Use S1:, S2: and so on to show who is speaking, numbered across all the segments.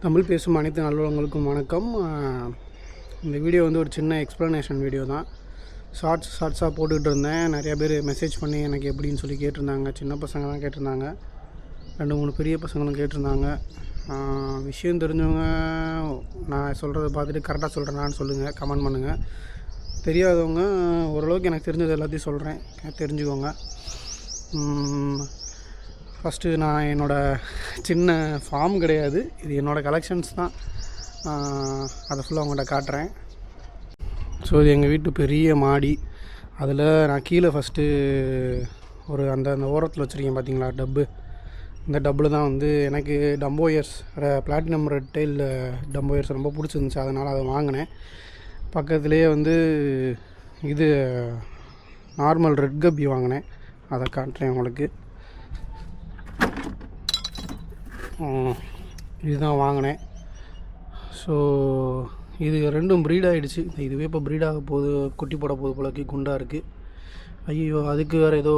S1: தமிழ் பேசும் அனைத்து நல்லவங்களுக்கும் வணக்கம். இந்த வீடியோ வந்து ஒரு சின்ன எக்ஸ்ப்ளனேஷன் வீடியோ தான். ஷார்ட்ஸாக போட்டுக்கிட்டு இருந்தேன். நிறையா பேர் மெசேஜ் பண்ணி எனக்கு எப்படின்னு சொல்லி கேட்டிருந்தாங்க. சின்ன பசங்க தான் கேட்டிருந்தாங்க, 2-3 பெரிய பசங்களும் கேட்டிருந்தாங்க. விஷயம் தெரிஞ்சவங்க நான் சொல்கிறத பார்த்துட்டு கரெக்டாக சொல்கிறேன்னான்னு சொல்லுங்கள், கமெண்ட் பண்ணுங்கள். தெரியாதவங்க ஓரளவுக்கு எனக்கு தெரிஞ்சது எல்லாத்தையும் சொல்கிறேன், தெரிஞ்சுக்கோங்க. ஃபஸ்ட்டு நான் என்னோடய சின்ன ஃபார்ம் கிடையாது, இது என்னோடய கலெக்ஷன்ஸ் தான். அதை ஃபுல்லாக உங்கள்கிட்ட காட்டுறேன். ஸோ இது எங்கள் வீட்டு பெரிய மாடி. அதில் நான் கீழே ஃபஸ்ட்டு ஒரு அந்த ஓரத்தில் வச்சுருக்கேன் பார்த்தீங்களா டப்பு. இந்த டப்பில் தான் வந்து எனக்கு டம்போயர்ஸ் பிளாட்டினம் ரெட் டெயில் டம்போயர்ஸ் ரொம்ப பிடிச்சிருந்துச்சி, அதனால் அதை வாங்கினேன். பக்கத்துலேயே வந்து இது நார்மல் ரெட் கப்பி வாங்கினேன், அதை காட்டுறேன் உங்களுக்கு. இதுதான் வாங்கினேன். ஸோ இது ரெண்டும் ப்ரீட் ஆகிடுச்சு. இதுவே இப்போ ப்ரீடாக போகுது, குட்டி போட போகுது போலக்கு, குண்டாக இருக்குது. ஐயோ, அதுக்கு வேறு ஏதோ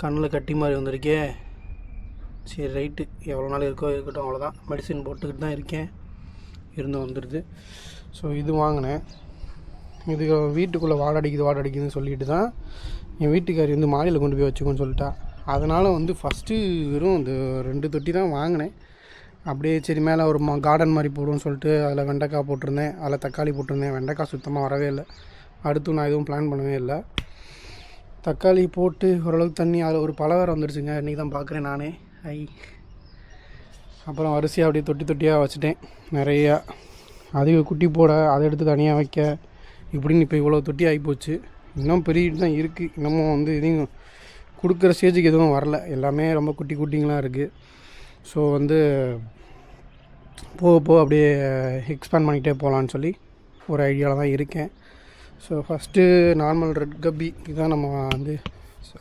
S1: கண்ணில் கட்டி மாதிரி வந்திருக்கே. சரி ரைட்டு, எவ்வளோ நாள் இருக்கோ இருக்கட்டும், அவ்வளோதான். மெடிசின் போட்டுக்கிட்டு தான் இருக்கேன், இருந்து வந்துடுது. ஸோ இது வாங்கினேன். இது வீட்டுக்குள்ளே வாடடிக்குதுன்னு சொல்லிட்டு தான் என் வீட்டுக்காரி வந்து மாடியில் கொண்டு போய் வச்சுக்கோன்னு சொல்லிட்டா. அதனால் வந்து ஃபஸ்ட்டு வெறும் இந்த 2 தொட்டி தான் வாங்கினேன். அப்படியே சரி மேலே ஒரு கார்டன் மாதிரி போடுவோம்னு சொல்லிட்டு அதில் வெண்டைக்காய் போட்டிருந்தேன், அதில் தக்காளி போட்டிருந்தேன். வெண்டைக்காய் சுத்தமாக வரவே இல்லை. அடுத்து நான் எதுவும் பிளான் பண்ணவே இல்லை. தக்காளி போட்டு ஓரளவுக்கு தண்ணி, அதில் ஒரு பழ வேறு வந்துடுச்சுங்க, இன்றைக்கி தான் பார்க்குறேன் நானே. அப்புறம் வரிசையாக அப்படியே தொட்டியாக வச்சுட்டேன் நிறையா. அதிக குட்டி போட அதை எடுத்து தனியாக வைக்க இப்படின்னு இப்போ இவ்வளோ தொட்டி ஆகிப்போச்சு. இன்னும் பெரிய தான் இருக்குது. இன்னமும் வந்து இதையும் கொடுக்குற ஸ்டேஜுக்கு எதுவும் வரல, எல்லாமே ரொம்ப குட்டிங்களாக இருக்குது. ஸோ வந்து போக அப்படியே எக்ஸ்பேண்ட் பண்ணிகிட்டே போகலான்னு சொல்லி ஒரு ஐடியாவில் தான் இருக்கேன். ஸோ ஃபஸ்ட்டு நார்மல் ரெட் கப்பி இதுதான் நம்ம வந்து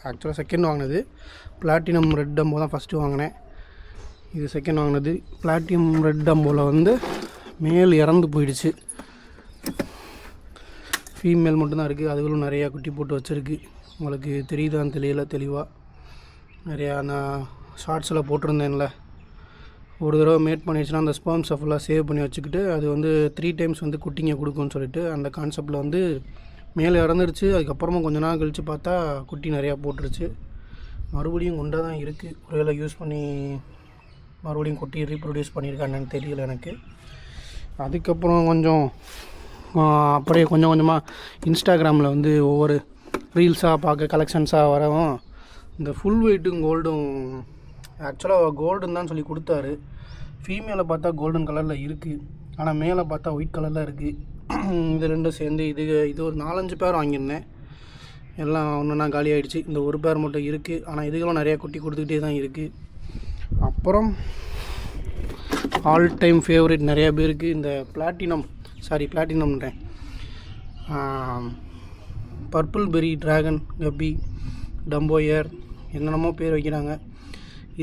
S1: ஆக்சுவலாக செகண்ட் வாங்கினது. பிளாட்டினம் ரெட் டம்போ தான் ஃபஸ்ட்டு வாங்கினேன், இது செகண்ட் வாங்கினது. பிளாட்டினம் ரெட் டம்போவில் வந்து மேல் இறந்து போயிடுச்சு, ஃபீமேல் மட்டும்தான் இருக்குது. அதுகளும் நிறையா குட்டி போட்டு வச்சுருக்கு. உங்களுக்கு தெரியுதான்னு தெரியல தெளிவாக. நிறையா நான் ஷார்ட்ஸில் போட்டிருந்தேன்ல, ஒரு தடவை மேட் பண்ணிடுச்சுன்னா அந்த ஸ்பெர்ம்ஸை ஃபுல்லாக சேவ் பண்ணி வச்சுக்கிட்டு அது வந்து 3 டைம்ஸ் வந்து குட்டிங்க கொடுக்குன்னு சொல்லிட்டு அந்த கான்செப்டில் வந்து மேலே இறந்துருச்சு. அதுக்கப்புறமா கொஞ்ச நாள் கழித்து பார்த்தா குட்டி நிறையா போட்டுருச்சு. மறுபடியும் குண்டாக தான் இருக்குது. ஒருவேளை யூஸ் பண்ணி மறுபடியும் குட்டி ரீப்ரொடியூஸ் பண்ணியிருக்காங்கன்னு தெரியல எனக்கு. அதுக்கப்புறம் கொஞ்சம் அப்படியே கொஞ்சமாக இன்ஸ்டாகிராமில் வந்து ஒவ்வொரு ரீல்ஸாக பார்க்க கலெக்ஷன்ஸாக வரவும் இந்த ஃபுல் வெயிட்டும் கோல்டும், ஆக்சுவலாக கோல்டுன்னு தான் சொல்லி கொடுத்தாரு. ஃபீமேலை பார்த்தா கோல்டன் கலரில் இருக்குது, ஆனால் மேலே பார்த்தா ஒயிட் கலரில் இருக்குது. இது ரெண்டும் சேர்ந்து இது ஒரு 4-5 பேர் வாங்கியிருந்தேன். எல்லாம் ஒன்றுனா காலி ஆகிடுச்சு. இந்த ஒரு பேர் மட்டும் இருக்குது, ஆனால் இதுகளும் நிறையா குட்டி கொடுத்துக்கிட்டே தான் இருக்குது. அப்புறம் ஆல் டைம் ஃபேவரட் நிறையா பேருக்கு இந்த பிளாட்டினம்ன்றேன் பர்பிள் பெரி ட்ராகன் கப்பி டம்போயர் என்னென்னமோ பேர் வைக்கிறாங்க.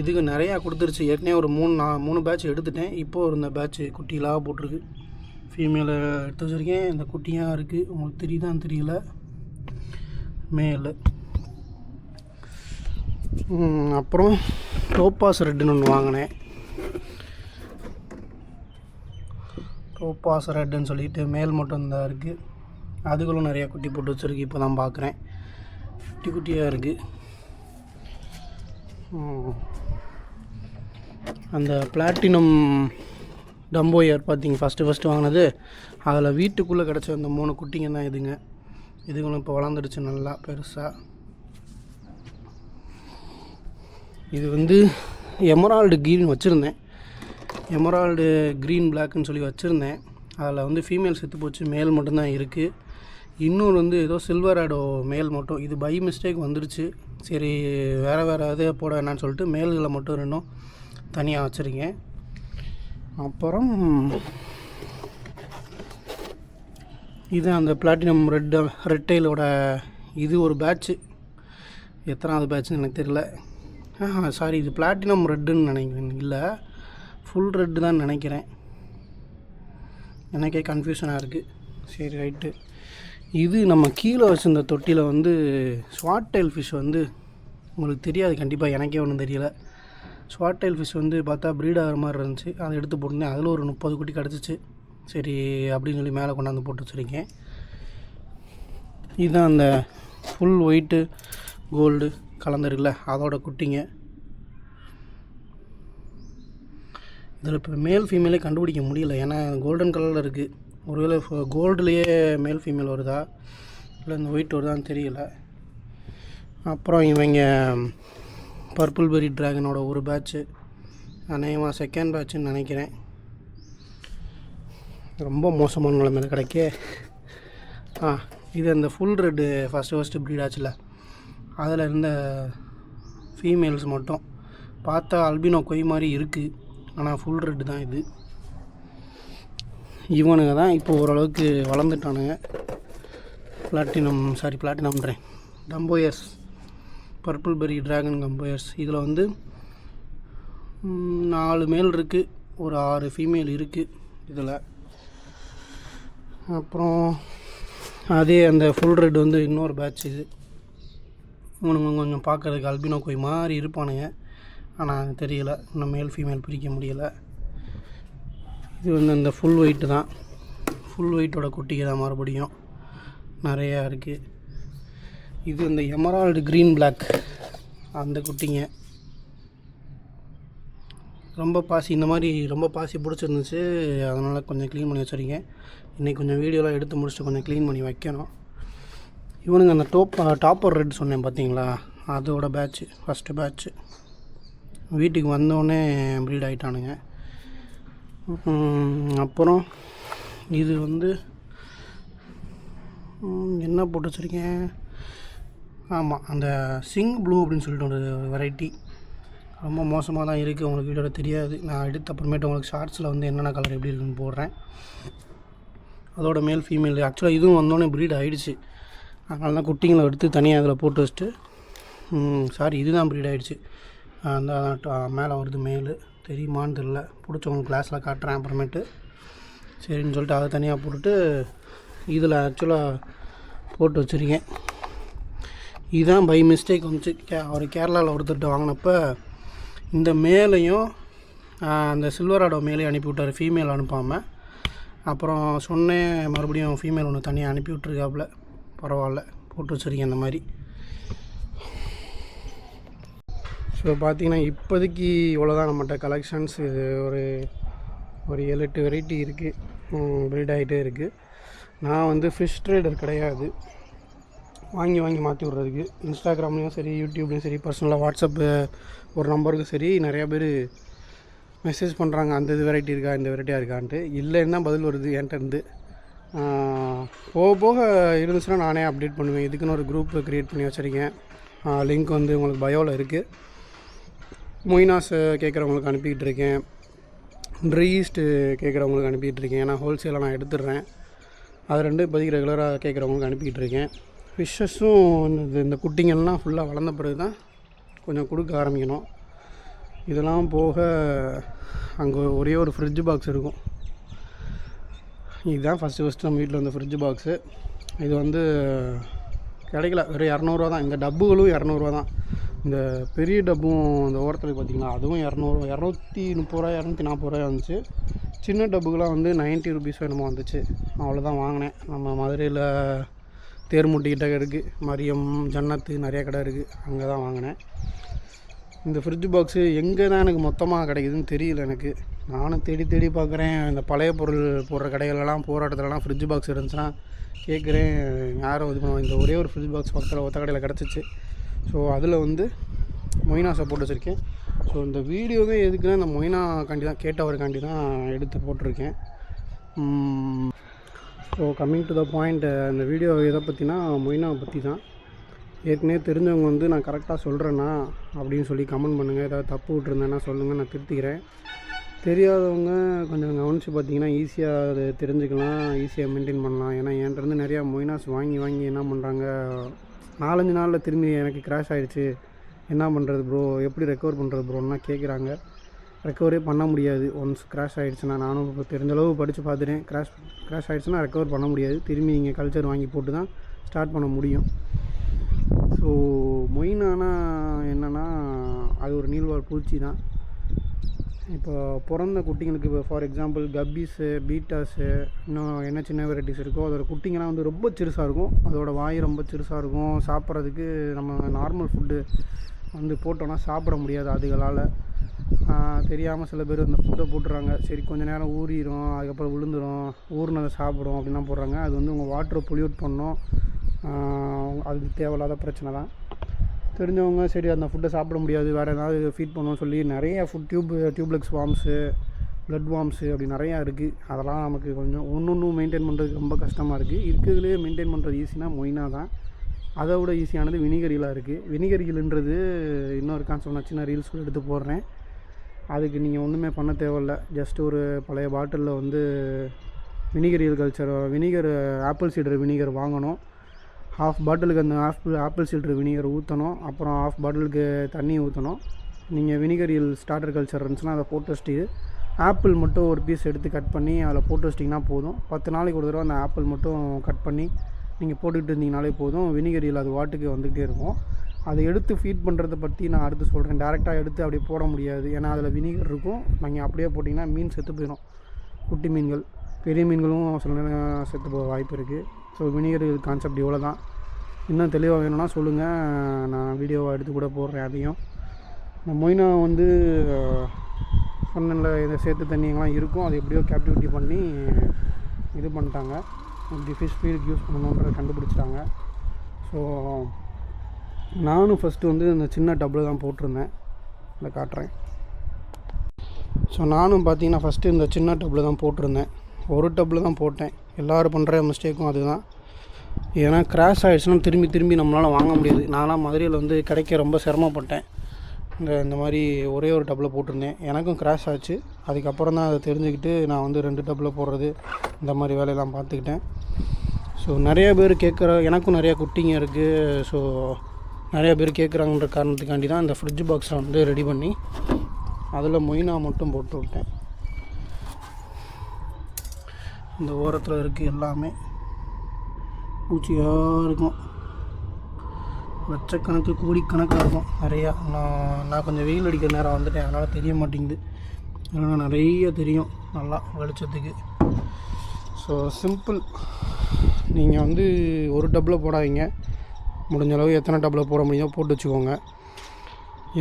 S1: இதுக்கு நிறையா கொடுத்துருச்சு. ஏற்கனவே ஒரு 3 பேட்ச் எடுத்துட்டேன். இப்போது இந்த பேட்ச் குட்டிலாக போட்டிருக்கு. ஃபீமேலை எடுத்து வச்சுருக்கேன். இந்த குட்டியாக இருக்குது, உங்களுக்கு தெரியுதான்னு தெரியல. மேலே அப்புறம் டோப்பாஸ் ரெட்டுன்னு ஒன்று வாங்கினேன். டோப்பாஸ் ரெட்டுன்னு சொல்லிட்டு மேல் மட்டும் தான் இருக்குது. அதுகளும் நிறையா குட்டி போட்டு வச்சுருக்கு. இப்போ தான் பார்க்குறேன், குட்டியாக இருக்குது. அந்த பிளாட்டினம் டம்போயர் பார்த்திங்க ஃபஸ்ட்டு வாங்கினது, அதில் வீட்டுக்குள்ளே கிடச்ச அந்த 3 குட்டிங்க தான் இதுங்க. இதுங்களும் இப்போ வளர்ந்துடுச்சு நல்லா பெருசாக. இது வந்து எமரால்டு க்ரீன் வச்சுருந்தேன், எமரால்டு க்ரீன் பிளாக்குன்னு சொல்லி வச்சுருந்தேன். அதில் வந்து ஃபீமேல் செத்து போச்சு, மேல் மட்டும்தான் இருக்குது. இன்னொரு வந்து ஏதோ சில்வர் ஆடோ மேல் மட்டும், இது பை மிஸ்டேக் வந்துடுச்சு. சரி வேறு இதே போட வேணான்னு சொல்லிட்டு மேல்களை மட்டும் 2 தனியாக வச்சுருக்கேன். அப்புறம் இது அந்த பிளாட்டினம் ரெட் டெயிலோட இது ஒரு பேட்ச்சு, எத்தனாவது பேட்ச்சுன்னு எனக்கு தெரியல. சாரி, இது பிளாட்டினம் ரெட்டுன்னு நினைக்கிறேன், இல்லை ஃபுல் ரெட்டு தான் நினைக்கிறேன். எனக்கே கன்ஃபியூஷனாக இருக்குது. சரி ரைட்டு. இது நம்ம கீழே வச்சுருந்த தொட்டியில் வந்து ஸ்வாட் டெயில் ஃபிஷ் வந்து உங்களுக்கு தெரியாது கண்டிப்பாக, எனக்கே ஒன்றும் தெரியல. ஸ்வாட் டைல் ஃபிஷ் வந்து பார்த்தா ப்ரீட் ஆகிற மாதிரி இருந்துச்சு, அதை எடுத்து போட்டிருந்தேன். அதில் ஒரு 30 குட்டி கிடச்சிச்சு. சரி அப்படின்னு சொல்லி மேலே கொண்டாந்து போட்டு வச்சுருக்கேன். இதுதான் அந்த ஃபுல் ஒயிட்டு கோல்டு கலந்துருக்குல்ல, அதோட குட்டிங்க. இதில் இப்போ மேல் ஃபீமேலே கண்டுபிடிக்க முடியல, ஏன்னா கோல்டன் கலரில் இருக்குது. ஒருவேளை கோல்டுலேயே மேல் ஃபீமேல் வருதா இல்லை இந்த ஒயிட் வருதான்னு தெரியல. அப்புறம் இவங்க பர்பிள் பெரி ட்ராகனோட ஒரு பேட்ச்சு, அநேகமாக செகண்ட் பேட்சுன்னு நினைக்கிறேன். ரொம்ப மோசமான நிலைமையில் கிடைக்கே. இது அந்த ஃபுல் ரெட்டு ஃபஸ்ட்டு ப்ரீட் ஆச்சுல, அதில் இருந்த ஃபீமேல்ஸ் மட்டும் பார்த்தா அல்பினோ கொய் மாதிரி இருக்குது, ஆனால் ஃபுல் ரெட்டு தான் இது. இவனுங்க தான் இப்போ ஓரளவுக்கு வளர்ந்துட்டானுங்க. பிளாட்டினம்ன்றேன், கம்போயர்ஸ், பர்பிள் பெரி ட்ராகன் கம்போயர்ஸ். இதில் வந்து 4 மேல் இருக்குது, ஒரு 6 ஃபீமேல் இருக்குது இதில். அப்புறம் அதே அந்த ஃபுல் ரெட் வந்து இன்னொரு பேட்ச். இது இவனுங்க கொஞ்சம் பார்க்குறதுக்கு அல்பினோ கொய் மாதிரி இருப்பானுங்க, ஆனால் தெரியல, இன்னும் மேல் ஃபீமேல் பிரிக்க முடியலை. இது வந்து அந்த ஃபுல் ஒயிட்டு தான், ஃபுல் ஒயிட்டோட குட்டிக்கு தான் மறுபடியும் நிறையா இருக்குது. இது இந்த எமரால்டு க்ரீன் பிளாக் அந்த குட்டிங்க. ரொம்ப பாசி, இந்த மாதிரி ரொம்ப பாசி பிடிச்சிருந்துச்சு, அதனால் கொஞ்சம் க்ளீன் பண்ணி வச்சுருக்கேன். இன்றைக்கி கொஞ்சம் வீடியோலாம் எடுத்து முடிச்சுட்டு கொஞ்சம் க்ளீன் பண்ணி வைக்கணும். இவனுங்க அந்த டாப்பர் ரெட் சொன்னேன் பார்த்தீங்களா, அதோட பேட்ச்சு, ஃபஸ்ட்டு பேட்ச்சு. வீட்டுக்கு வந்தோடனே ப்ரீட் ஆகிட்டானுங்க. அப்புறம் இது வந்து என்ன போட்டு வச்சுருக்கேன், ஆமாம் அந்த சிங் ப்ளூ அப்படின்னு சொல்லிட்டு ஒரு வெரைட்டி. ரொம்ப மோசமாக தான் இருக்குது, உங்களுக்கு வீடியோவில் தெரியாது. நான் எடுத்த அப்புறமேட்டு உங்களுக்கு ஷார்ட்ஸில் வந்து என்னென்ன கலர் எப்படி இருக்குன்னு போடுறேன். அதோட மேல் ஃபீமேல் ஆக்சுவலாக இதுவும் வந்தோடனே ப்ரீட் ஆகிடுச்சு, அதனால தான் குட்டிங்களை எடுத்து தனியாக அதில் போட்டு வச்சுட்டு, இதுதான் ப்ரீட் ஆகிடுச்சு. அந்த மேலே வருது மேல், தெரியுமான்னு தெரில, பிடிச்சவங்க கிளாஸில் காட்டுறேன் அப்புறமேட்டு. சரின்னு சொல்லிட்டு அதை தனியாக போட்டுட்டு இதில் ஆக்சுவலாக போட்டு வச்சுருக்கேன். இதுதான் பை மிஸ்டேக் வந்துச்சு. அவர் கேரளாவில் ஒருத்தர்கிட்ட வாங்கினப்போ இந்த மேலையும் அந்த சில்வராடோ மேலேயும் அனுப்பி விட்டார், ஃபீமேல் அனுப்பாமல். அப்புறம் சொன்னேன், மறுபடியும் ஃபீமேல் ஒன்று தனியாக அனுப்பி விட்ருக்காப்புல. பரவாயில்ல, போட்டு வச்சுருக்கேன் இந்த மாதிரி. ஸோ பார்த்திங்கன்னா இப்போதைக்கு இவ்வளோதான் நம்மகிட்ட கலெக்ஷன்ஸ். ஒரு 7-8 வெரைட்டி இருக்குது, ப்ரீட் ஆகிட்டே இருக்குது. நான் வந்து ஃபிஷ் ட்ரேடர் கிடையாது, வாங்கி மாற்றி விட்றதுக்கு. இன்ஸ்டாகிராம்லேயும் சரி, யூடியூப்லேயும் சரி, பர்சனலாக வாட்ஸ்அப்பு ஒரு நம்பருக்கு சரி நிறையா பேர் மெசேஜ் பண்ணுறாங்க, அந்த இது வெரைட்டி இருக்கா, இந்த வெரைட்டியாக இருக்கான்ட்டு. இல்லைன்னா பதில் வருது என்கிட்டருந்து. போக இருந்துச்சுன்னா நானே அப்டேட் பண்ணுவேன். இதுக்குன்னு ஒரு குரூப் க்ரியேட் பண்ணி வச்சுருக்கேன், லிங்க் வந்து உங்களுக்கு பயோவில் இருக்குது. மொய்னாஸ் கேட்குறவங்களுக்கு அனுப்பிக்கிட்டு இருக்கேன், ட்ரீஸ்ட்டு கேட்குறவங்களுக்கு அனுப்பிக்கிட்டு இருக்கேன். ஏன்னா ஹோல்சேலாக நான் எடுத்துடுறேன், அது 2 இப்போதைக்கு ரெகுலராக கேட்குறவங்களுக்கு அனுப்பிக்கிட்டு இருக்கேன். ஃபிஷ்ஷஸும் இந்த குட்டிங்கள்லாம் ஃபுல்லாக வளர்ந்த பிறகு தான் கொஞ்சம் கொடுக்க ஆரம்பிக்கணும். இதெல்லாம் போக அங்கே ஒரே ஒரு ஃப்ரிட்ஜ் பாக்ஸ் இருக்கும். இதுதான் ஃபஸ்ட்டு நம்ம வீட்டில் வந்த ஃப்ரிட்ஜ் பாக்ஸு. இது வந்து கிடைக்கல, வெறும் 200 தான். இந்த டப்புகளும் 200 தான். இந்த பெரிய டப்பும் இந்த ஓரத்தில் பார்த்திங்களா, அதுவும் 230 ரூபா 240 ரூபாய் வந்துச்சு. சின்ன டப்புகளாக வந்து 90 ருபீஸ் என்னமோ வந்துச்சு. அவ்வளோதான் வாங்கினேன். நம்ம மதுரையில் தேர்முட்டிக்கிட்ட இருக்குது, மரியம், ஜன்னத்து நிறையா கடை இருக்குது, அங்கே தான் வாங்கினேன். இந்த ஃப்ரிட்ஜ் பாக்ஸு எங்கே தான் எனக்கு மொத்தமாக கிடைக்குதுன்னு தெரியல எனக்கு. நானும் தேடி பார்க்குறேன். இந்த பழைய பொருள் போடுற கடைகளெல்லாம் போகிற இடத்துலலாம் ஃப்ரிட்ஜ் பாக்ஸ் இருந்துச்சுன்னா கேட்குறேன், யாரும் இது பண்ணுவாங்க. இந்த ஒரே ஒரு ஃப்ரிட்ஜ் பாக்ஸ் பக்கத்தில் ஒத்த கடையில் கிடச்சிச்சு. ஸோ அதில் வந்து மொய்னாஸை போட்டு வச்சுருக்கேன். ஸோ இந்த வீடியோவே எதுக்குன்னா இந்த மொய்னாக்காண்டி தான், கேட்டவருக்காண்டி தான் எடுத்து போட்டிருக்கேன். So coming to the point, இந்த வீடியோ எதை பற்றினா மொய்னாவை பற்றி தான். ஏற்கனவே தெரிஞ்சவங்க வந்து நான் கரெக்டாக சொல்கிறேன்னா அப்படின்னு சொல்லி கமெண்ட் பண்ணுங்கள். ஏதாவது தப்பு விட்ருந்தேன்னா சொல்லுங்கள், நான் திருத்திக்கிறேன். தெரியாதவங்க கொஞ்சம் கவனித்து பார்த்தீங்கன்னா ஈஸியாக அதை தெரிஞ்சுக்கலாம், ஈஸியாக மெயின்டைன் பண்ணலாம். ஏன்னா என்கிட்ட நிறையா மொய்னாஸ் வாங்கி என்ன பண்ணுறாங்க, 4-5 நாளில் திரும்பி எனக்கு கிராஷ் ஆகிடுச்சு, என்ன பண்ணுறது ப்ரோ, எப்படி ரெக்கவர் பண்ணுறது ப்ரோன்னா கேட்குறாங்க. ரெக்கவரே பண்ண முடியாது ஒன்ஸ் கிராஷ் ஆகிடுச்சுன்னா. நானும் இப்போ தெரிஞ்சளவு படித்து பார்த்துட்டேன், கிராஷ் ஆகிடுச்சுன்னா ரெக்கவர் பண்ண முடியாது. திரும்பி நீங்கள் கல்ச்சர் வாங்கி போட்டு தான் ஸ்டார்ட் பண்ண முடியும். ஸோ மொய்னானா என்னென்னா அது ஒரு நீள்வாழ் பூச்சி தான். இப்போ பிறந்த குட்டிங்களுக்கு இப்போ ஃபார் எக்ஸாம்பிள் கப்பீஸு, பீட்டாஸு, இன்னும் என்ன சின்ன வெரைட்டிஸ் இருக்கோ அதோடய குட்டிங்கெல்லாம் வந்து ரொம்ப சிறுசாக இருக்கும். அதோடய வாய் ரொம்ப சிறுசாக இருக்கும். சாப்பிட்றதுக்கு நம்ம நார்மல் ஃபுட்டு வந்து போட்டோன்னா சாப்பிட முடியாது அதுகளால். தெரியாமல் சில பேர் இந்த ஃபுட்டை போட்டுறாங்க. சரி கொஞ்சம் நேரம் ஊறிடும், அதுக்கப்புறம் விழுந்துடும், ஊறினதை சாப்பிடும் அப்படின்லாம் போடுறாங்க. அது வந்து உங்கள் வாட்டரை பொல்யூட் பண்ணணும். அது தேவையில்லாத பிரச்சனை தான். தெரிஞ்சவங்க சரி அந்த ஃபுட்டை சாப்பிட முடியாது, வேறு ஏதாவது ஃபீட் பண்ணணும்னு சொல்லி நிறைய food duplex worms, blood worms அப்படி நிறையா இருக்குது. அதெல்லாம் நமக்கு கொஞ்சம் ஒன்றும் மெயின்டைன் பண்ணுறதுக்கு ரொம்ப கஷ்டமாக இருக்குது. இருக்கிறதுலே மெயின்டைன் பண்ணுறது ஈஸினா மொய்னா தான். அதை விட ஈஸியானது வினிகரிலாம் இருக்குது. வினிகரிகள்ன்றது இன்னொரு கான்செப்ட் நான் சின்ன ரீல்ஸ் கூட எடுத்து போடுறேன். அதுக்கு நீங்கள் ஒன்றுமே பண்ண தேவையில்ல. ஜஸ்ட் ஒரு பழைய பாட்டிலில் வந்து வினிகர் ஆப்பிள் சீடர் வினிகர் வாங்கணும். ஹாஃப் பாட்டிலுக்கு அந்த ஆப்பிள் சீடர் வினிகர் ஊற்றணும். அப்புறம் ஹாஃப் பாட்டிலுக்கு தண்ணி ஊற்றணும். நீங்கள் வினிகரியல் ஸ்டார்டர் கல்ச்சர் இருந்துச்சுன்னா அதை போட்டு வச்சுட்டு ஆப்பிள் மட்டும் ஒரு பீஸ் எடுத்து கட் பண்ணி அதில் போட்டு வச்சிட்டிங்கன்னா போதும். 10 நாளைக்கு ஒரு தடவை அந்த ஆப்பிள் மட்டும் கட் பண்ணி நீங்கள் போட்டுக்கிட்டு இருந்தீங்கனாலே போதும். வினிகரியல் அது வாட்டுக்கு வந்துகிட்டே இருக்கும். அதை எடுத்து ஃபீட் பண்ணுறதை பற்றி நான் அடுத்து சொல்கிறேன். டேரெக்டாக எடுத்து அப்படியே போட முடியாது, ஏன்னா அதில் வினிகர் இருக்கும். நீங்கள் அப்படியே போட்டிங்கன்னா மீன் செத்து போயிடும். குட்டி மீன்கள், பெரிய மீன்களும் சில நேரம் செத்து போக வாய்ப்பு இருக்குது. ஸோ வினிகர் கான்செப்ட் இவ்வளோ தான். இன்னும் தெளிவாக வேணும்னா சொல்லுங்கள், நான் வீடியோவை எடுத்து கூட போடுறேன். அதையும் இந்த மொய்னா வந்து சொன்னல இதை சேர்த்து தண்ணிங்கெலாம் இருக்கும். அது எப்படியோ கேப்டிவிட்டி பண்ணி இது பண்ணிட்டாங்க. இப்படி ஃபிஷ் ஃபீடுக்கு யூஸ் பண்ணணுன்றதை கண்டுபிடிச்சிட்டாங்க. ஸோ நானும் ஃபஸ்ட்டு வந்து இந்த சின்ன டப்பில் தான் போட்டிருந்தேன். இதை காட்டுறேன். ஸோ நானும் பார்த்தீங்கன்னா ஃபஸ்ட்டு இந்த சின்ன டப்பில் தான் போட்டிருந்தேன். ஒரு டப்பில் தான் போட்டேன். எல்லோரும் பண்ணுற மிஸ்டேக்கும் அதுதான். ஏன்னா கிராஷ் ஆகிடுச்சுன்னா திரும்பி நம்மளால் வாங்க முடியாது. நான்லாம் மதுரையில் வந்து கிடைக்க ரொம்ப சிரமப்பட்டேன். இந்த மாதிரி ஒரே ஒரு டப்பில் போட்டிருந்தேன். எனக்கும் கிராஷ் ஆச்சு. அதுக்கப்புறம் தான் அதை தெரிஞ்சுக்கிட்டு நான் வந்து 2 டப்பில் போடுறது இந்த மாதிரி வேலையெல்லாம் பார்த்துக்கிட்டேன். ஸோ நிறைய பேர் எனக்கும் நிறையா குட்டிங்க இருக்குது. ஸோ நிறையா பேர் கேட்குறாங்கன்ற காரணத்துக்காண்டி தான் இந்த ஃப்ரிட்ஜ் பாக்ஸை வந்து ரெடி பண்ணி அதில் மொய்னா மட்டும் போட்டு விட்டேன். இந்த ஓரத்தில் இருக்குது எல்லாமே பூச்சியாக இருக்கும். லட்சக்கணக்கு கோடிக்கணக்கில் இருக்கும் நிறையா. நான் கொஞ்சம் வெயில் அடிக்கிற நேரம் வந்துட்டேன், அதனால் தெரிய மாட்டேங்குது. இல்லைன்னா நிறைய தெரியும் நல்லா வெளிச்சத்துக்கு. So simple. நீங்கள் வந்து ஒரு டப்பில் போடாதீங்க. முடிஞ்ச அளவு எத்தனை டப்பில் போட முடியுமோ போட்டு வச்சுக்கோங்க.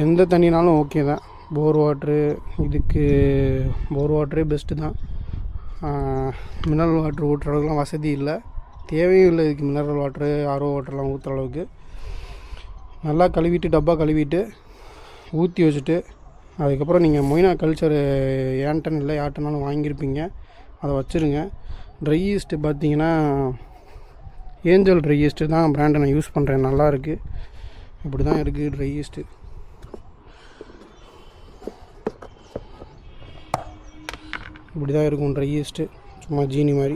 S1: எந்த தண்ணினாலும் ஓகே தான். போர் வாட்டரே பெஸ்ட்டு தான். மினரல் வாட்ரு ஊற்றுற அளவுக்குலாம் வசதி இல்லை, தேவையும் இல்லை இதுக்கு. மினரல் வாட்ரு, ஆர்ஓ வாட்டர்லாம் ஊற்றுற அளவுக்கு நல்லா டப்பா கழுவிட்டு ஊற்றி வச்சுட்டு அதுக்கப்புறம் நீங்கள் மொய்னா கல்ச்சர் ஏன்டன் இல்லை யார்ட்டனாலும் வாங்கியிருப்பீங்க, அதை வச்சுருங்க. ட்ரை ஈஸ்ட்டு பார்த்தீங்கன்னா ஏஞ்சல் ட்ரை ஈஸ்ட்டு தான் பிராண்டை நான் யூஸ் பண்ணுறேன். நல்லாயிருக்கு. இப்படி தான் இருக்குது ட்ரை ஈஸ்ட்டு. இப்படி தான் இருக்கும் ட்ரை ஈஸ்ட்டு, சும்மா ஜீனி மாதிரி.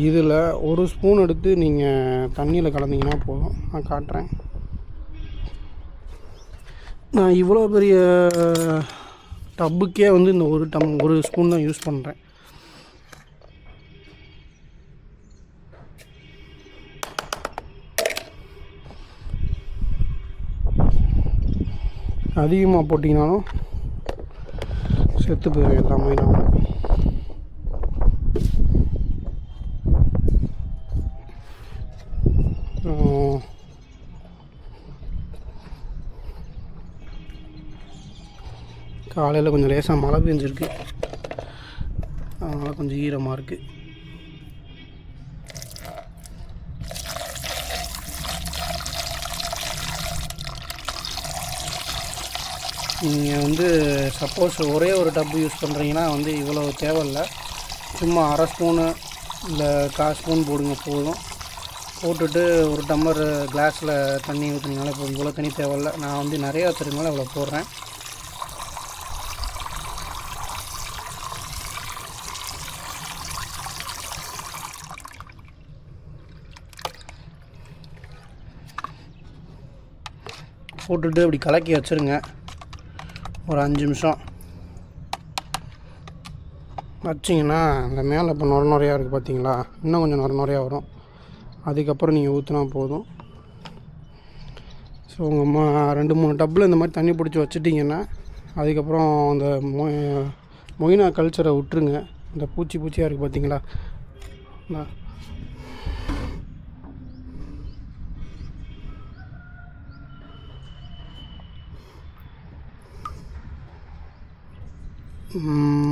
S1: இதில் ஒரு ஸ்பூன் எடுத்து நீங்கள் தண்ணியில் கலந்தீங்கன்னா போதும். நான் காட்டுறேன். நான் இவ்வளோ பெரிய டப்புக்கே வந்து இந்த ஒரு ஸ்பூன் தான் யூஸ் பண்ணுறேன். அதிகமாக போட்டிங்கனாலும் செத்து போயிடும் எல்லாமே. காலையில் கொஞ்சம் லேசாக மழை பெஞ்சிருக்கு, அதனால் கொஞ்சம் ஈரமாக இருக்குது. நீங்கள் வந்து சப்போஸ் ஒரே ஒரு டப்பு யூஸ் பண்ணுறீங்கன்னா வந்து இவ்வளோ தேவையில்லை. சும்மா அரை ஸ்பூனு இல்லை 1/4 ஸ்பூன் போடுங்க போதும். போட்டுட்டு ஒரு டம்ளர் கிளாஸில் தண்ணி ஊற்றினாலே போதும். இவ்வளோ தண்ணி தேவையில்லை. நான் வந்து நிறையா வச்சுருக்கனால இவ்வளோ போடுறேன். போட்டுட்டு அப்படி கலக்கி வச்சுருங்க ஒரு 5 நிமிஷம் வச்சிங்கன்னா அந்த மேலே இப்போ நுரையாக இருக்குது பார்த்தீங்களா, இன்னும் கொஞ்சம் நுரையாக வரும். அதுக்கப்புறம் நீங்கள் ஊற்றினா போதும். ஸோ உங்கள் 2-3 டப்பில் இந்த மாதிரி தண்ணி பிடிச்சி வச்சுட்டிங்கன்னா அதுக்கப்புறம் அந்த மொய்னா கல்ச்சரை விட்டுருங்க. இந்த பூச்சியாக இருக்குது பார்த்தீங்களா,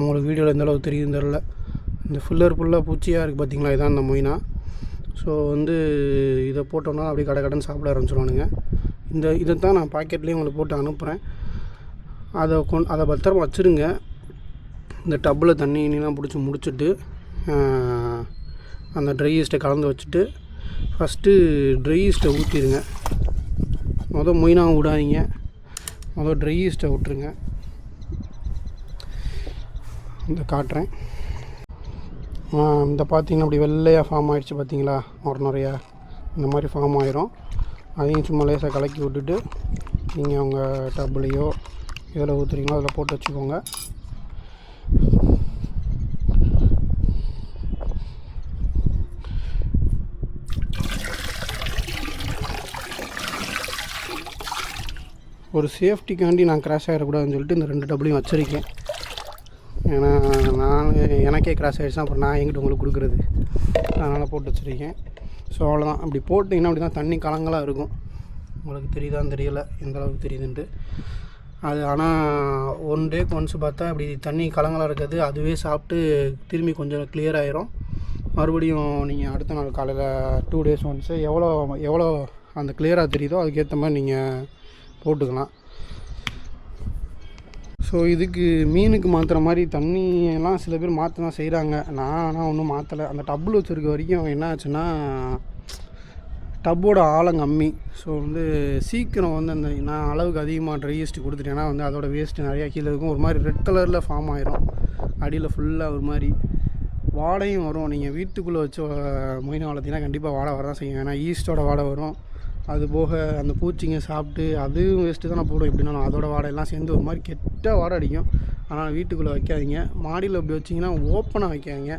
S1: உங்களுக்கு வீடியோவில் எந்த அளவுக்கு தெரியுதுன்னு தெரில. இந்த ஃபுல்லாக பூச்சியாக இருக்குது பார்த்தீங்களா, இதான் இந்த மொய்னா. ஸோ வந்து இதை போட்டோன்னா அப்படியே கடன் சாப்பிட ஆரம்பிச்சிடுவானுங்க. இதை தான் நான் பாக்கெட்லேயும் உங்களுக்கு போட்டு அனுப்புகிறேன். அதை பத்திரமா வச்சுருங்க. இந்த டப்பில் தண்ணி இனிலாம் பிடிச்சி முடிச்சுட்டு அந்த ட்ரை ஈஸ்ட்டை கலந்து வச்சுட்டு ஃபஸ்ட்டு ட்ரை ஈஸ்ட்டை ஊற்றிடுங்க. மொய்னாவும் விடாதீங்க, ட்ரை ஈஸ்ட்டை விட்டுருங்க. இந்த காட்டுறேன். இந்த பார்த்திங்கன்னா அப்படி வெள்ளையாக ஃபார்ம் ஆகிடுச்சு பார்த்தீங்களா, நிறையா இந்த மாதிரி ஃபார்ம் ஆகிரும். அதையும் சும்மா லேசாக கலக்கி விட்டுட்டு நீங்கள் உங்கள் டப்புலையோ எதில் ஊற்றுறீங்களோ அதில் போட்டு வச்சுக்கோங்க. ஒரு சேஃப்டிக்காண்டி நான் கிராஷ் ஆகிடக்கூடாதுன்னு சொல்லிட்டு இந்த 2 டப்புலையும் வச்சுருக்கேன். ஏன்னா எனக்கே கிராஷ் ஆகிடுச்சுன்னா அப்புறம் நான் எங்கிட்ட உங்களுக்கு கொடுக்குறது, அதனால் போட்டு வச்சுருக்கேன். ஸோ அவ்வளோதான். அப்படி போட்டிங்கன்னா அப்படி தான் தண்ணி கலங்களாக இருக்கும். உங்களுக்கு தெரியுதான்னு தெரியலை, எந்த அளவுக்கு தெரியுதுன்ட்டு. அது ஆனால் 1 டேக்கு ஒன்ஸ் பார்த்தா அப்படி தண்ணி கலங்களாக இருக்கிறது அதுவே சாப்பிட்டு திரும்பி கொஞ்சம் கிளியர் ஆகிரும். மறுபடியும் நீங்கள் அடுத்த நாள் காலையில் 2 டேஸ் ஒன்ஸு எவ்வளோ அந்த கிளியராக தெரியுதோ அதுக்கேற்ற மாதிரி நீங்கள் போட்டுக்கலாம். ஸோ இதுக்கு மீனுக்கு மாற்றுற மாதிரி தண்ணியெல்லாம் சில பேர் மாற்ற தான் செய்கிறாங்க. ஆனால் ஒன்றும் மாற்றலை. அந்த டப்பில் வச்சுருக்க வரைக்கும் என்ன ஆச்சுன்னா டப்போட ஆழம் கம்மி. ஸோ வந்து சீக்கிரம் வந்து அந்த நான் அளவுக்கு அதிகமாக ட்ரை ஈஸ்ட் கொடுத்துட்டேன்னா வந்து அதோட வேஸ்ட்டு நிறையா கீழே இருக்கும். ஒரு மாதிரி ரெட் கலரில் ஃபார்ம் ஆயிரும். அடியில் ஃபுல்லாக ஒரு மாதிரி வாடையும் வரும். நீங்கள் வீட்டுக்குள்ளே வச்சு மொய்னா வளர்த்திங்கன்னா கண்டிப்பாக வாடை வர தான் செய்யும். ஏன்னா ஈஸ்ட்டோட வாடை வரும். அது போக அந்த பூச்சிங்க சாப்பிட்டு அதுவும் வேஸ்ட்டு தான் போடும். எப்படின்னா அதோட வாடையெல்லாம் சேர்ந்து ஒரு மாதிரி கெட்ட வாடை அடிக்கும். ஆனால் வீட்டுக்குள்ளே வைக்காதீங்க. மாடியில் அப்படி வச்சிங்கன்னா ஓப்பனாக வைக்காதீங்க.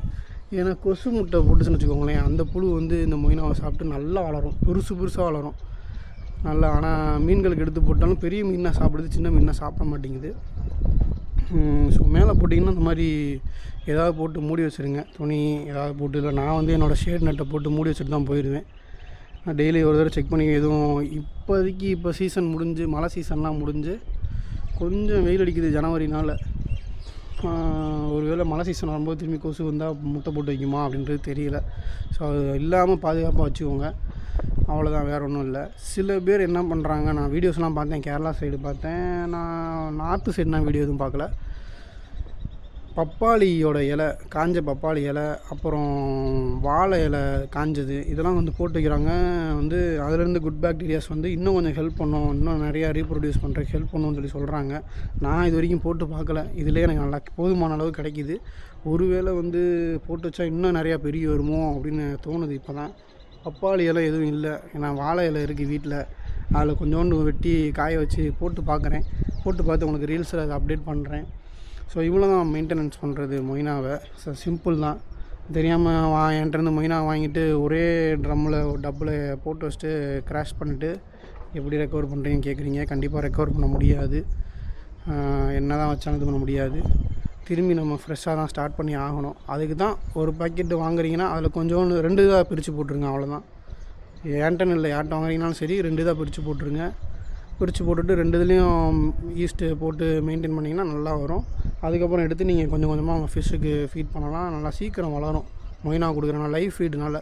S1: ஏன்னா கொசு முட்டை போட்டுச்சுன்னு வச்சுக்கோங்களேன், அந்த புழு வந்து இந்த மொய்னாவை சாப்பிட்டு நல்லா வளரும், பெருசாக வளரும் நல்லா. ஆனால் மீன்களுக்கு எடுத்து போட்டாலும் பெரிய மீனாக சாப்பிடுது, சின்ன மீனாக சாப்பிட மாட்டேங்குது. ஸோ மேலே போட்டிங்கன்னா இந்த மாதிரி ஏதாவது போட்டு மூடி வச்சுருங்க. துணி ஏதாவது போட்டு, இல்லை நான் வந்து என்னோடய ஷேட் நெட்டை போட்டு மூடி வச்சுட்டு தான் போயிடுவேன். நான் டெய்லி ஒரு தடவை செக் பண்ணி எதுவும் இப்போதைக்கு இப்போ சீசன் முடிஞ்சு மழை சீசன்லாம் முடிஞ்சு கொஞ்சம் வெயில் அடிக்குது ஜனவரினால். ஒருவேளை மழை சீசன் வரும்போது திரும்பி கொசு வந்தால் முட்டை போட்டு வைக்குமா அப்படின்றது தெரியல. ஸோ அது இல்லாமல் பாதுகாப்பாக வச்சுக்கோங்க. அவ்வளோதான், வேறு ஒன்றும் இல்லை. சில பேர் என்ன பண்ணுறாங்க, நான் வீடியோஸ்லாம் பார்த்தேன், கேரளா சைடு பார்த்தேன், நான் நார்த்து சைடு நான் வீடியோ எதுவும் பார்க்கல. பப்பாளியோட இலை, காஞ்ச பப்பாளி இலை, அப்புறம் வாழை இலை காஞ்சது, இதெல்லாம் வந்து போட்டு வைக்கிறாங்க. வந்து அதிலேருந்து குட் பாக்டீரியாஸ் வந்து இன்னும் கொஞ்சம் ஹெல்ப் பண்ணும், இன்னும் நிறையா ரீப்ரொடியூஸ் பண்ணுறதுக்கு ஹெல்ப் பண்ணுன்னு சொல்லி சொல்கிறாங்க. நான் இது வரைக்கும் போட்டு பார்க்கல. இதிலே எனக்கு நல்லா போதுமான அளவு கிடைக்கிது. ஒருவேளை வந்து போட்டு வச்சா இன்னும் நிறையா பெரிய வருமோ அப்படின்னு தோணுது இப்போ தான். பப்பாளி இலை எதுவும் இல்லை, ஏன்னா வாழை இலை இருக்குது வீட்டில். அதில் கொஞ்சோண்டு வெட்டி காய வச்சு போட்டு பார்க்குறேன். போட்டு பார்த்து உங்களுக்கு ரீல்ஸில் அதை அப்டேட் பண்ணுறேன். ஸோ இவ்வளோ தான் மெயின்டெனன்ஸ் பண்ணுறது மொய்னாவை. ஸோ சிம்பிள் தான். தெரியாமல் என்கிட்டருந்து மொய்னா வாங்கிட்டு ஒரே டப்பில் போட்டு வச்சுட்டு க்ராஷ் பண்ணிவிட்டு எப்படி ரெக்கவர் பண்ணுறீங்கன்னு கேட்குறீங்க. கண்டிப்பாக ரெக்கவர் பண்ண முடியாது. என்ன தான் வச்சாலும் இது பண்ண முடியாது. திரும்பி நம்ம ஃப்ரெஷ்ஷாக தான் ஸ்டார்ட் பண்ணி ஆகணும். அதுக்கு தான் ஒரு பாக்கெட்டு வாங்குறீங்கன்னா அதில் கொஞ்சோண்டு 2 இதாக பிரித்து போட்டுருங்க. அவ்வளோதான். ஏன்ட்டன்னு இல்லை, யார்கிட்ட வாங்குறீங்கனாலும் சரி 2 இதாக பிரித்து போட்டுருங்க. பிரித்து போட்டுட்டு 2 இதுலேயும் ஈஸ்ட்டு போட்டு மெயின்டைன் பண்ணிங்கன்னா நல்லா வரும். அதுக்கப்புறம் எடுத்து நீங்கள் கொஞ்சம் கொஞ்சமாக அவங்க ஃபிஷ்ஷுக்கு ஃபீட் பண்ணலாம். நல்லா சீக்கிரம் வளரும். மொய்னா கொடுக்குறேன்னா லைஃப் ஃபீடுனால.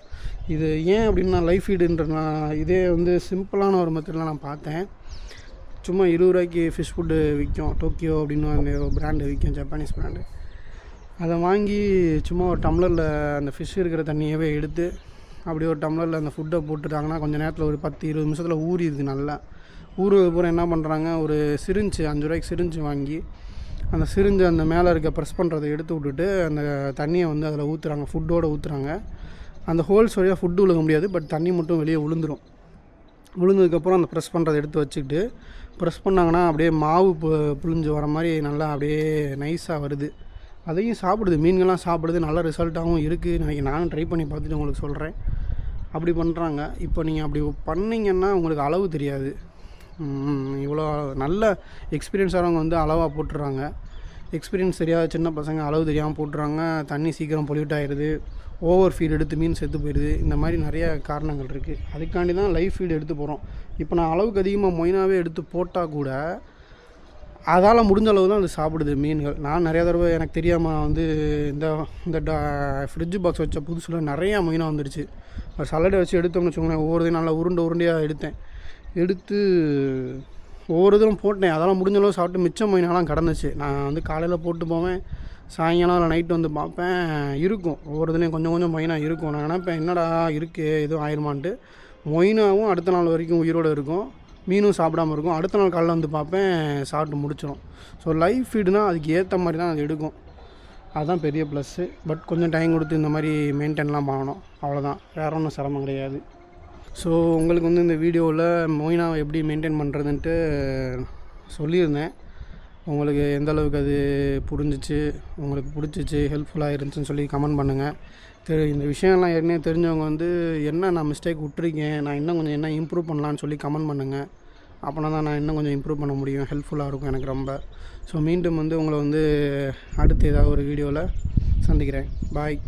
S1: இது ஏன் அப்படின்னா லைஃப் ஃபீடுன்றனா இதே வந்து சிம்பிளான ஒரு மெத்தடில் நான் பார்த்தேன். சும்மா 20 ரூபாய்க்கு ஃபிஷ் ஃபுட்டு விற்கும், டோக்கியோ அப்படின்னு அந்த பிராண்டு விற்கும், ஜப்பானீஸ் பிராண்டு. அதை வாங்கி சும்மா ஒரு டம்ளரில் அந்த ஃபிஷ் இருக்கிற தண்ணியவே எடுத்து அப்படியே ஒரு டம்ளரில் அந்த ஃபுட்டை போட்டுட்டாங்கன்னா கொஞ்சம் நேரத்தில் ஒரு 10-20 நிமிஷத்தில் ஊறிடுது நல்லா. ஊறுவது பூரா என்ன பண்ணுறாங்க, ஒரு சிரிஞ்சு 5 ரூபாய்க்கு சிரிஞ்சு வாங்கி அந்த சிரிஞ்சு அந்த மேலே இருக்க ப்ரெஸ் பண்ணுறதை எடுத்து விட்டுட்டு அந்த தண்ணியை வந்து அதில் ஊற்றுறாங்க, ஃபுட்டோடு ஊற்றுறாங்க. அந்த ஹோல்ஸ் வழியாக ஃபுட்டு விழுக முடியாது, பட் தண்ணி மட்டும் வெளியே விழுந்துடும். விழுந்ததுக்கப்புறம் அந்த ப்ரெஸ் பண்ணுறதை எடுத்து வச்சுக்கிட்டு ப்ரெஸ் பண்ணாங்கன்னா அப்படியே மாவு புழிஞ்சு வர மாதிரி நல்லா அப்படியே நைஸாக வருது. அதையும் சாப்பிடுது, மீன்கள்லாம் சாப்பிடுது. நல்ல ரிசல்ட்டாகவும் இருக்குது. நானும் ட்ரை பண்ணி பார்த்துட்டு உங்களுக்கு சொல்கிறேன். அப்படி பண்ணுறாங்க. இப்போ நீங்கள் அப்படி பண்ணிங்கன்னா உங்களுக்கு அளவு தெரியாது. இவ்வளோ நல்ல எக்ஸ்பீரியன்ஸ் ஆகிறவங்க வந்து அளவாக போட்டுடுறாங்க. எக்ஸ்பீரியன்ஸ் தெரியாத சின்ன பசங்க அளவு தெரியாமல் போட்டுறாங்க. தண்ணி சீக்கிரம் பொல்யூட் ஆகிடுது, ஓவர் ஃபீட் எடுத்து மீன் செத்து போயிடுது. இந்த மாதிரி நிறைய காரணங்கள் இருக்குது. அதுக்காண்டி தான் லைவ் ஃபீட் எடுத்து போகிறோம். இப்போ நான் அளவுக்கு அதிகமாக மொயினாவே எடுத்து போட்டால் கூட அதால் முடிஞ்ச அளவு தான் அது சாப்பிடுது மீன்கள். நான் நிறையா தடவை எனக்கு தெரியாமல் வந்து இந்த இந்த ஃப்ரிட்ஜ் பாக்ஸ் வச்ச புதுசில் நிறையா மொயினா வந்துடுச்சு. ஒரு சலடை வச்சு எடுத்தோம்னு வச்சுக்கோங்களேன், ஒவ்வொரு நல்லா உருண்டையாக எடுத்து ஒவ்வொரு இதுவும் போட்டேன். அதெல்லாம் முடிஞ்ச அளவு சாப்பிட்டு மிச்சம் மொயினாலாம் கிடந்துச்சு. நான் வந்து காலையில் போட்டு போவேன், சாயங்காலம் இல்லை நைட்டு வந்து பார்ப்பேன், இருக்கும் ஒவ்வொரு இதுலேயும் கொஞ்சம் கொஞ்சம் மொயினா இருக்கும். நான் நினைப்பேன் என்னடா இருக்குது எதுவும் ஆயிருமான்ட்டு. மொயினாவும் அடுத்த நாள் வரைக்கும் உயிரோடு இருக்கும், மீனும் சாப்பிடாமல் இருக்கும். அடுத்த நாள் காலையில் வந்து பார்ப்பேன் சாப்பிட்டு முடிச்சிடும். ஸோ லைவ் ஃபீடுனால் அதுக்கு ஏற்ற மாதிரி தான் அது எடுக்கும். அதுதான் பெரிய ப்ளஸ்ஸு. பட் கொஞ்சம் டைம் கொடுத்து இந்த மாதிரி மெயின்டைன்லாம் பண்ணணும், அவ்வளோதான். வேறு ஒன்றும் சிரமம் கிடையாது. ஸோ உங்களுக்கு வந்து இந்த வீடியோவில் மொயினாவை எப்படி மெயின்டைன் பண்ணுறதுன்ட்டு சொல்லியிருந்தேன். உங்களுக்கு எந்த அளவுக்கு அது புரிஞ்சிச்சு, உங்களுக்கு பிடிச்சிச்சு, ஹெல்ப்ஃபுல்லாக இருந்துச்சுன்னு சொல்லி கமெண்ட் பண்ணுங்கள். இந்த விஷயம்லாம் ஏற்கனவே தெரிஞ்சவங்க வந்து என்ன நான் மிஸ்டேக் விட்டுருக்கேன், நான் இன்னும் கொஞ்சம் என்ன இம்ப்ரூவ் பண்ணலான்னு சொல்லி கமெண்ட் பண்ணுங்கள். அப்போனா தான் நான் இன்னும் கொஞ்சம் இம்ப்ரூவ் பண்ண முடியும், ஹெல்ப்ஃபுல்லாக இருக்கும் எனக்கு ரொம்ப. ஸோ மீண்டும் வந்து உங்களை வந்து அடுத்து ஏதாவது ஒரு வீடியோவில் சந்திக்கிறேன். பாய்.